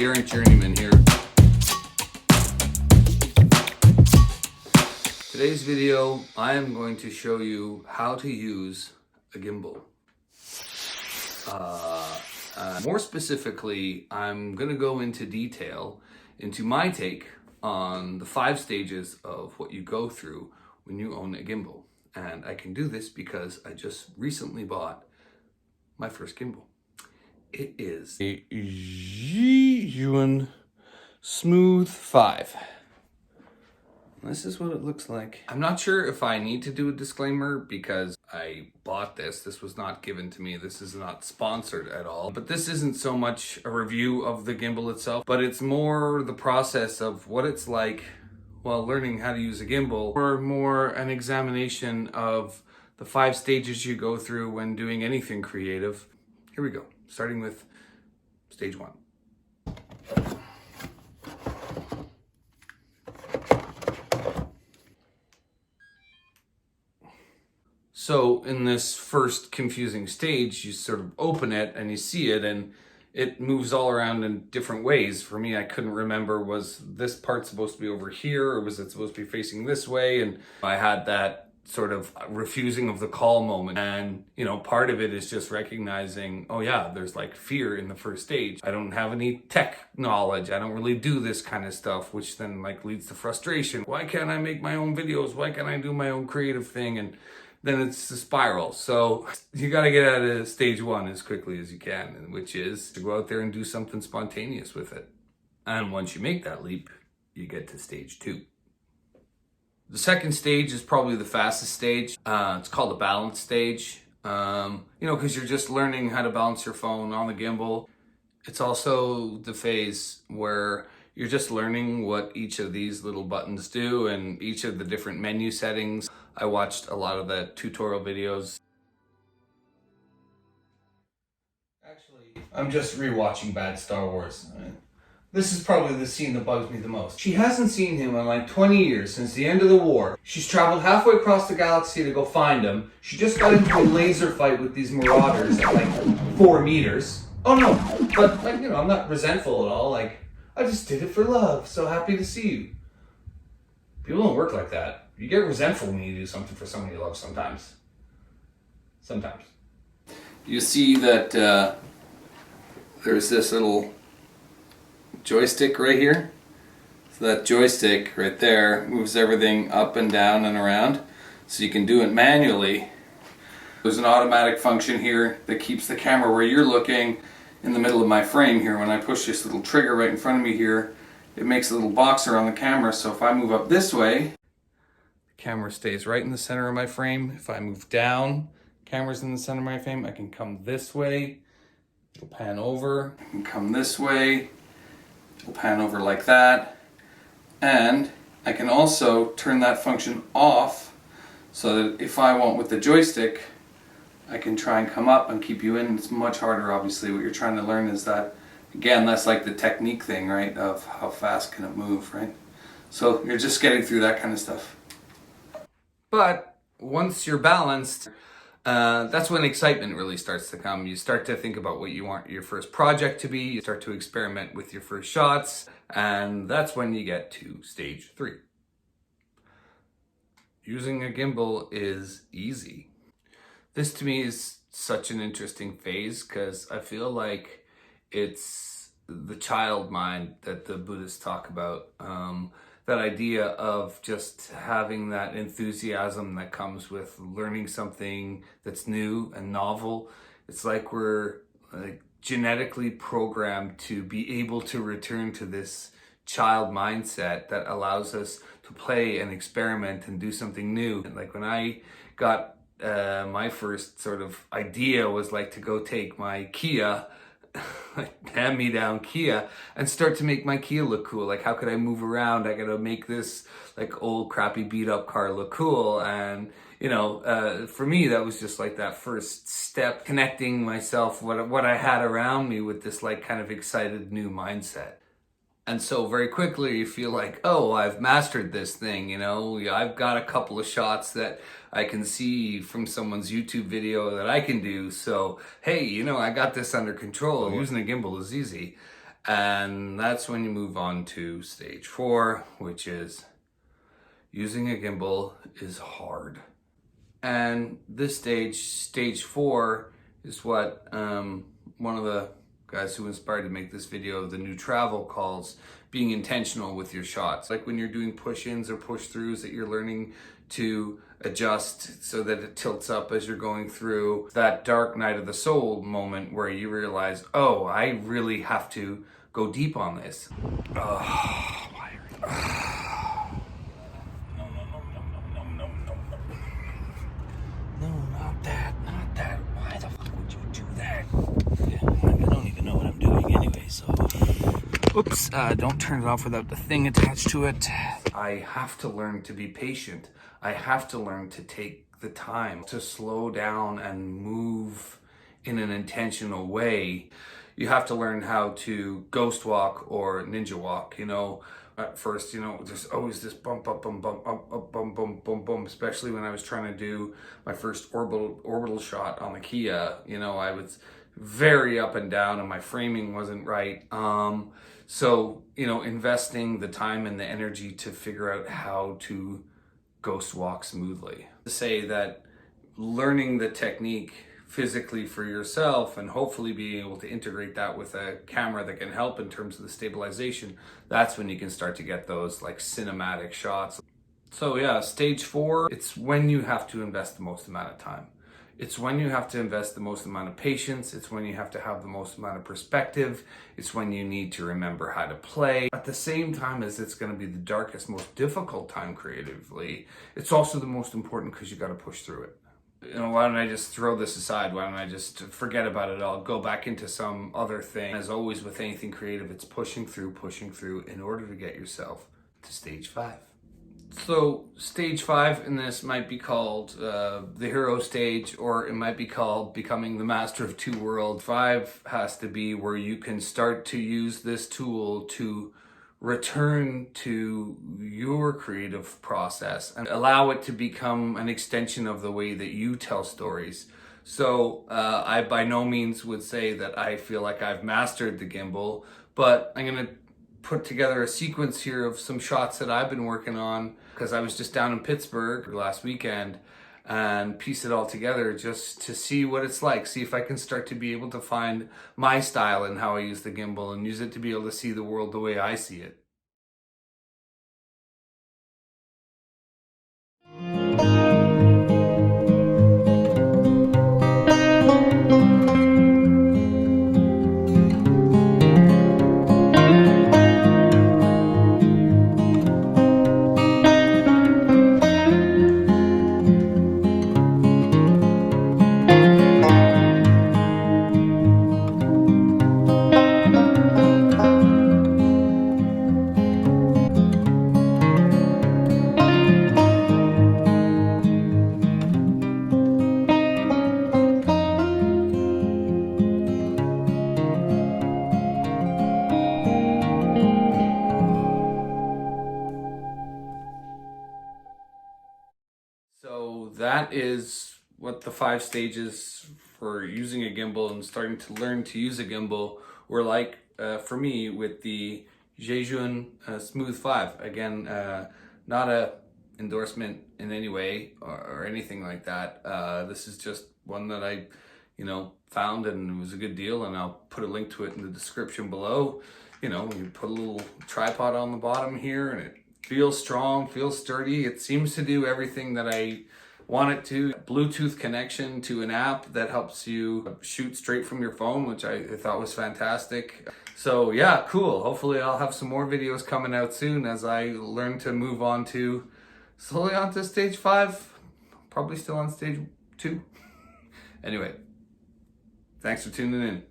the errant journeyman here. Today's video, I am going to show you how to use a gimbal. More specifically, I'm going to go into detail into my take on the 5 stages of what you go through when you own a gimbal. And I can do this because I just recently bought my first gimbal. It is a Zhiyun Smooth 5. This is what it looks like. I'm not sure if I need to do a disclaimer because I bought this. This was not given to me. This is not sponsored at all. But this isn't so much a review of the gimbal itself, but it's more the process of what it's like while learning how to use a gimbal, or more an examination of the 5 stages you go through when doing anything creative. Here we go, starting with stage 1. So in this first confusing stage, you sort of open it and you see it and it moves all around in different ways. For me, I couldn't remember, was this part supposed to be over here or was it supposed to be facing this way? And I had that sort of refusing of the call moment. And, you know, part of it is just recognizing, oh yeah, there's like fear in the first stage. I don't have any tech knowledge. I don't really do this kind of stuff, which then like leads to frustration. Why can't I make my own videos? Why can't I do my own creative thing? And then it's a spiral. So you got to get out of stage 1 as quickly as you can, which is to go out there and do something spontaneous with it. And once you make that leap, you get to stage 2. The second stage is probably the fastest stage. It's called the balance stage. You know, because you're just learning how to balance your phone on the gimbal. It's also the phase where you're just learning what each of these little buttons do and each of the different menu settings. I watched a lot of the tutorial videos. Actually, I'm just rewatching Bad Star Wars. This is probably the scene that bugs me the most. She hasn't seen him in like 20 years, since the end of the war. She's traveled halfway across the galaxy to go find him. She just got into a laser fight with these marauders at like 4 meters. Oh no, but like, you know, I'm not resentful at all. Like, I just did it for love. So happy to see you. People don't work like that. You get resentful when you do something for someone you love sometimes. Sometimes. You see that there's this little joystick right here. So that joystick right there moves everything up and down and around. So you can do it manually. There's an automatic function here that keeps the camera where you're looking in the middle of my frame here. When I push this little trigger right in front of me here, it makes a little box around the camera. So if I move up this way, the camera stays right in the center of my frame. If I move down, camera's in the center of my frame. I can come this way, it'll pan over. I can come this way, it'll pan over like that. And I can also turn that function off so that if I want with the joystick, I can try and come up and keep you in. It's much harder, obviously. What you're trying to learn is that, again, that's like the technique thing, right? Of how fast can it move, right? So you're just getting through that kind of stuff. But once you're balanced, that's when excitement really starts to come. You start to think about what you want your first project to be. You start to experiment with your first shots. And that's when you get to stage 3. Using a gimbal is easy. This to me is such an interesting phase because I feel like it's the child mind that the Buddhists talk about. That idea of just having that enthusiasm that comes with learning something that's new and novel. It's like we're like genetically programmed to be able to return to this child mindset that allows us to play and experiment and do something new. Like when I got my first sort of idea was like to go take my Kia, hand-me-down Kia, and start to make my Kia look cool. Like, how could I move around? I gotta make this like old crappy beat up car look cool. And you know, for me, that was just like that first step, connecting myself, what I had around me with this like kind of excited new mindset. And so very quickly you feel like, oh, I've mastered this thing, you know, I've got a couple of shots that I can see from someone's YouTube video that I can do. So, hey, you know, I got this under control. Using a gimbal is easy. And that's when you move on to stage 4, which is using a gimbal is hard. And this stage 4, is what one of the guys who inspired to make this video, the new travel, calls being intentional with your shots. Like when you're doing push-ins or push-throughs, that you're learning to adjust so that it tilts up as you're going through. That dark night of the soul moment where you realize, oh, I really have to go deep on this. Oh, no, not that. Why the fuck would you do that? I don't even know what I'm doing anyway, so. Oops, don't turn it off without the thing attached to it. I have to learn to be patient. I have to learn to take the time to slow down and move in an intentional way. You have to learn how to ghost walk or ninja walk, you know. At first, you know, there's always this bump, up, bump, bump, up, bump, bump, bump, bump, especially when I was trying to do my first orbital shot on the Kia. You know, I was very up and down and my framing wasn't right. So, you know, investing the time and the energy to figure out how to ghost walk smoothly. To say that learning the technique physically for yourself and hopefully being able to integrate that with a camera that can help in terms of the stabilization, that's when you can start to get those like cinematic shots. So yeah, stage 4, it's when you have to invest the most amount of time. It's when you have to invest the most amount of patience. It's when you have to have the most amount of perspective. It's when you need to remember how to play. At the same time as it's going to be the darkest, most difficult time creatively, it's also the most important because you got to push through it. You know, why don't I just throw this aside? Why don't I just forget about it all, go back into some other thing? As always with anything creative, it's pushing through in order to get yourself to stage 5. So stage 5 in this might be called the hero stage, or it might be called becoming the master of 2 worlds. 5 has to be where you can start to use this tool to return to your creative process and allow it to become an extension of the way that you tell stories. So I by no means would say that I feel like I've mastered the gimbal, but I'm going to put together a sequence here of some shots that I've been working on because I was just down in Pittsburgh last weekend, and piece it all together just to see what it's like, see if I can start to be able to find my style and how I use the gimbal and use it to be able to see the world the way I see it. So that is what the 5 stages for using a gimbal and starting to learn to use a gimbal were like for me with the Zhejiang Smooth 5. Again, not a endorsement in any way or anything like that. This is just one that I, you know, found and it was a good deal, and I'll put a link to it in the description below. You know, you put a little tripod on the bottom here and it feels strong, feels sturdy. It seems to do everything that I want it to. Bluetooth connection to an app that helps you shoot straight from your phone, which I thought was fantastic. So yeah, cool. Hopefully I'll have some more videos coming out soon as I learn to move on to slowly onto stage 5. Probably still on stage 2. Anyway, thanks for tuning in.